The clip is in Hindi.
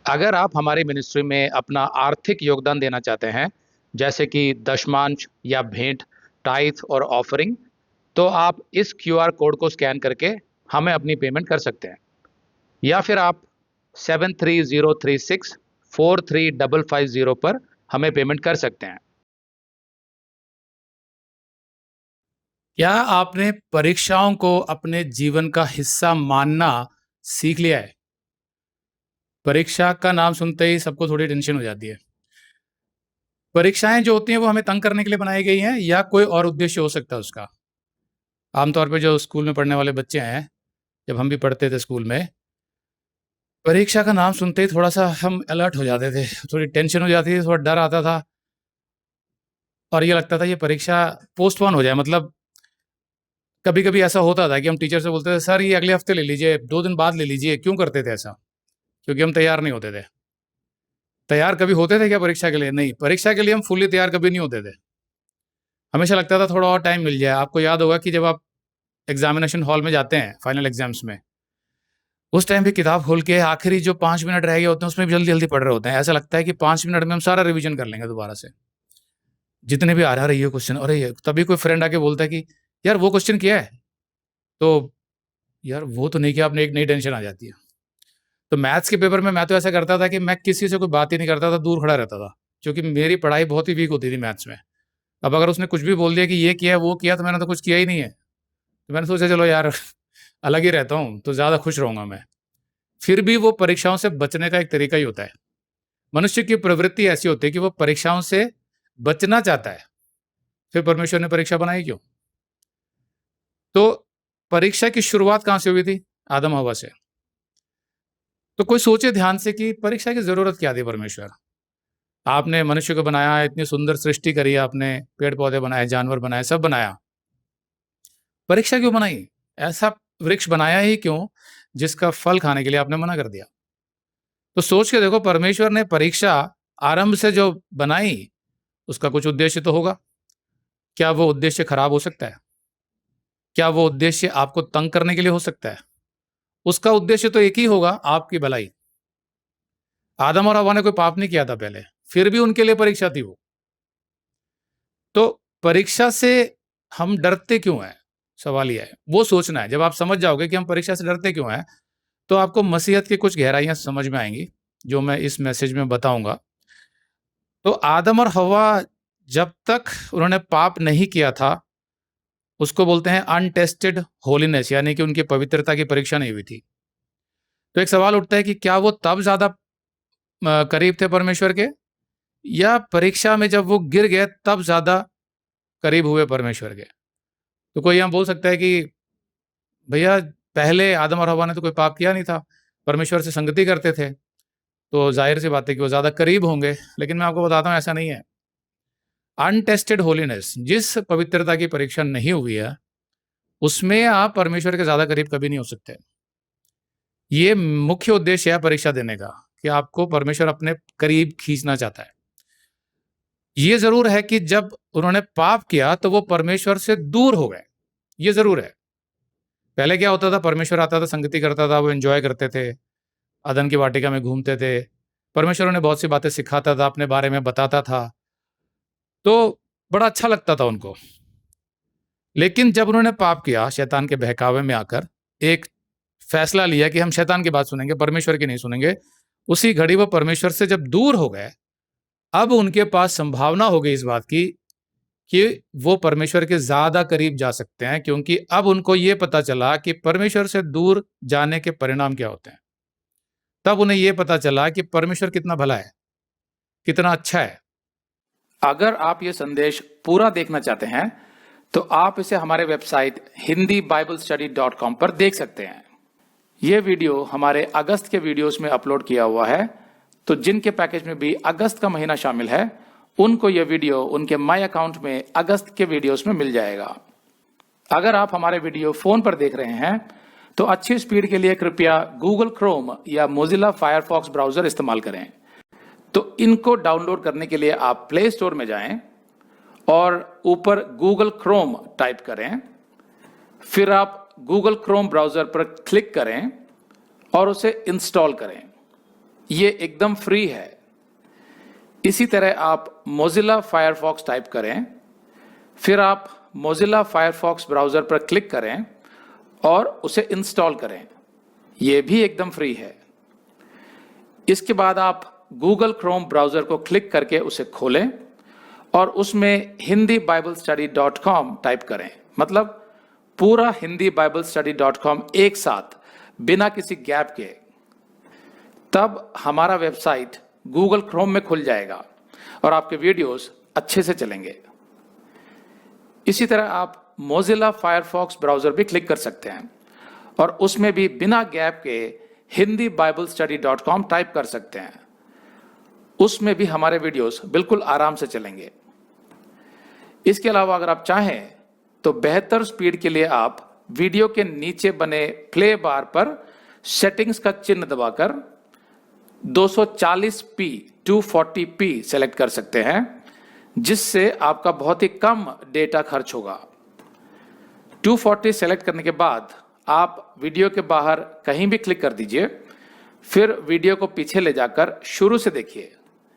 अगर आप हमारी मिनिस्ट्री में अपना आर्थिक योगदान देना चाहते हैं, जैसे कि दशमांश या भेंट, टाइथ और ऑफरिंग, तो आप इस क्यूआर कोड को स्कैन करके हमें अपनी पेमेंट कर सकते हैं। या फिर आप 7303643550 पर हमें पेमेंट कर सकते हैं। क्या आपने परीक्षाओं को अपने जीवन का हिस्सा मानना सीख लिया है? परीक्षा का नाम सुनते ही सबको थोड़ी टेंशन हो जाती है। परीक्षाएं जो होती हैं वो हमें तंग करने के लिए बनाई गई हैं या कोई और उद्देश्य हो सकता है उसका? आमतौर पे जो स्कूल में पढ़ने वाले बच्चे हैं, जब हम भी पढ़ते थे स्कूल में, परीक्षा का नाम सुनते ही थोड़ा सा हम अलर्ट हो जाते थे, थोड़ी टेंशन हो जाती थी, थोड़ा डर आता था और ये लगता था ये परीक्षा पोस्टपोन हो जाए। मतलब कभी-कभी ऐसा होता था कि हम टीचर से बोलते थे, सर ये अगले हफ्ते ले लीजिए, 2 दिन बाद ले लीजिए। क्यों करते थे ऐसा? क्योंकि हम तैयार नहीं होते थे। तैयार कभी होते थे क्या परीक्षा के लिए? नहीं, परीक्षा के लिए हम फुल्ली तैयार कभी नहीं होते थे। हमेशा लगता था थोड़ा और टाइम मिल जाए। आपको याद होगा कि जब आप एग्जामिनेशन हॉल में जाते हैं फाइनल एग्जाम्स में, उस टाइम भी किताब खोल के आखिरी जो 5 मिनट रह गए होते हैं उसमें भी जल्दी-जल्दी पढ़ रहे होते हैं। ऐसा लगता है कि 5 मिनट में हम सारा रिवीजन कर लेंगे दोबारा से। जितने भी आ रहा है ये क्वेश्चन, अरे ये तभी कोई फ्रेंड आके बोलता है कि यार वो क्वेश्चन किया है? तो यार वो तो नहीं किया आपने, एक नई टेंशन आ जाती है। तो मैथ्स के पेपर में मैं तो ऐसा करता था कि मैं किसी से कोई बात ही नहीं करता था, दूर खड़ा रहता था। क्योंकि मेरी पढ़ाई बहुत ही वीक होती थी मैथ्स में। अब अगर उसने कुछ भी बोल दिया कि ये किया, वो किया, तो मैंने तो कुछ किया ही नहीं है। तो मैंने सोचा चलो यार अलग ही रहता हूँ, तो ज़्यादा खुश रहूँगा मैं। फिर भी वो परीक्षाओं से बचने का एक तरीका ही होता है। मनुष्य की प्रवृत्ति ऐसी होती है कि वो परीक्षाओं से बचना चाहता है। फिर परमेश्वर ने परीक्षा बनाई क्यों? तो परीक्षा की शुरुआत कहाँ से हुई थी? आदम-हव्वा से। तो कोई सोचे ध्यान से कि परीक्षा की ज़रूरत क्या थी परमेश्वर? आपने मनुष्य को बनाया, इतनी सुंदर सृष्टि करी आपने, पेड़-पौधे बनाए, जानवर बनाए, सब बनाया। परीक्षा क्यों बनाई? ऐसा वृक्ष बनाया ही क्यों, जिसका फल खाने के लिए आपने मना कर दिया? तो सोच के देखो, परमेश्वर ने परीक्षा आरंभ से जो बनाई, उसका कुछ उद्देश्य तो होगा। क्या वो उद्देश्य खराब हो सकता है? क्या वो उद्देश्य आपको तंग करने के लिए हो सकता है? उसका उद्देश्य तो एक ही होगा, आपकी भलाई। आदम और हव्वा ने कोई पाप नहीं किया था पहले, फिर भी उनके लिए परीक्षा थी वो। तो परीक्षा से हम डरते क्यों हैं? सवाल ये है। वो सोचना है। जब आप समझ जाओगे कि हम परीक्षा से डरते क्यों हैं, तो आपको मसीहत की कुछ गहराइयाँ समझ में आएँगी, जो मैं इस मैसेज में बताऊँगा। तो आदम और हव्वा जब तक उन्होंने पाप नहीं किया था, उसको बोलते हैं अनटेस्टेड होलीनेस, यानी कि उनकी पवित्रता की परीक्षा नहीं हुई थी। तो एक सवाल उठता है कि क्या वो तब ज़्यादा करीब थे परमेश्वर के, या परीक्षा में जब वो गिर गए तब ज़्यादा करीब हुए परमेश्वर के? तो कोई यहाँ बोल सकता है कि भैया पहले आदम और हव्वा ने तो कोई पाप किया नहीं था, परमेश्वर से संगति करते थे, तो ज़ाहिर-सी बात है कि वो ज़्यादा करीब होंगे। लेकिन मैं आपको बताता हूँ ऐसा नहीं है। अनटेस्टेड होलीनेस, जिस पवित्रता की परीक्षा नहीं हुई है, उसमें आप परमेश्वर के ज़्यादा करीब कभी नहीं हो सकते। ये मुख्य उद्देश्य है परीक्षा देने का, कि आपको परमेश्वर अपने करीब खींचना चाहता है। ये ज़रूर है कि जब उन्होंने पाप किया तो वो परमेश्वर से दूर हो गए, ये ज़रूर है। पहले क्या होता था, परमेश्वर आता था, संगति करता था, वो एन्जॉय करते थे, अदन की वाटिका में घूमते थे। परमेश्वर उन्हें बहुत सी बातें सिखाता था, अपने बारे में बताता था, तो बड़ा अच्छा लगता था उनको। लेकिन जब उन्होंने पाप किया, शैतान के बहकावे में आकर एक फैसला लिया कि हम शैतान की बात सुनेंगे, परमेश्वर की नहीं सुनेंगे, उसी घड़ी वो परमेश्वर से जब दूर हो गए, अब उनके पास संभावना हो गई इस बात की कि वो परमेश्वर के ज़्यादा करीब जा सकते हैं, क्योंकि अब उनको ये पता चला कि परमेश्वर से दूर जाने के परिणाम क्या होते हैं। तब उन्हें ये पता चला कि परमेश्वर कितना भला है, कितना अच्छा है। अगर आप ये संदेश पूरा देखना चाहते हैं, तो आप इसे हमारे वेबसाइट hindibiblesteady.com पर देख सकते हैं। ये वीडियो हमारे अगस्त के वीडियोस में अपलोड किया हुआ है, तो जिनके पैकेज में भी अगस्त का महीना शामिल है, उनको ये वीडियो उनके माई अकाउंट में अगस्त के वीडियोस में मिल जाएगा। अगर आप हमारे वीडियो फोन पर देख रहे हैं, तो अच्छी स्पीड के लिए कृपया गूगल क्रोम या मोजिला फायरफॉक्स ब्राउजर इस्तेमाल करें। तो इनको डाउनलोड करने के लिए आप प्ले स्टोर में जाएं और ऊपर गूगल क्रोम टाइप करें, फिर आप गूगल क्रोम ब्राउजर पर क्लिक करें और उसे इंस्टॉल करें। ये एकदम फ्री है। इसी तरह आप मोजिला फायरफॉक्स टाइप करें, फिर आप मोजिला फायरफॉक्स ब्राउज़र पर क्लिक करें और उसे इंस्टॉल करें। ये भी एकदम फ्री है। इसके बाद आप गूगल क्रोम ब्राउज़र को क्लिक करके उसे खोलें और उसमें hindibiblesteady.com टाइप करें, मतलब पूरा hindibiblesteady.com एक साथ बिना किसी गैप के। तब हमारा वेबसाइट गूगल क्रोम में खुल जाएगा और आपके वीडियोस अच्छे से चलेंगे। इसी तरह आप मोजिला फायरफॉक्स ब्राउज़र भी क्लिक कर सकते हैं और उसमें भी बिना गैप के hindibiblesteady.com टाइप कर सकते हैं। उसमें भी हमारे वीडियोस बिल्कुल आराम से चलेंगे। इसके अलावा अगर आप चाहें तो बेहतर स्पीड के लिए आप वीडियो के नीचे बने प्ले बार पर सेटिंग्स का चिन्ह दबाकर 240p 240p सेलेक्ट कर सकते हैं, जिससे आपका बहुत ही कम डेटा खर्च होगा। 240 सेलेक्ट करने के बाद आप वीडियो के बाहर कहीं भी क्लिक कर दीजिए, फिर वीडियो को पीछे ले जाकर शुरू से देखिए।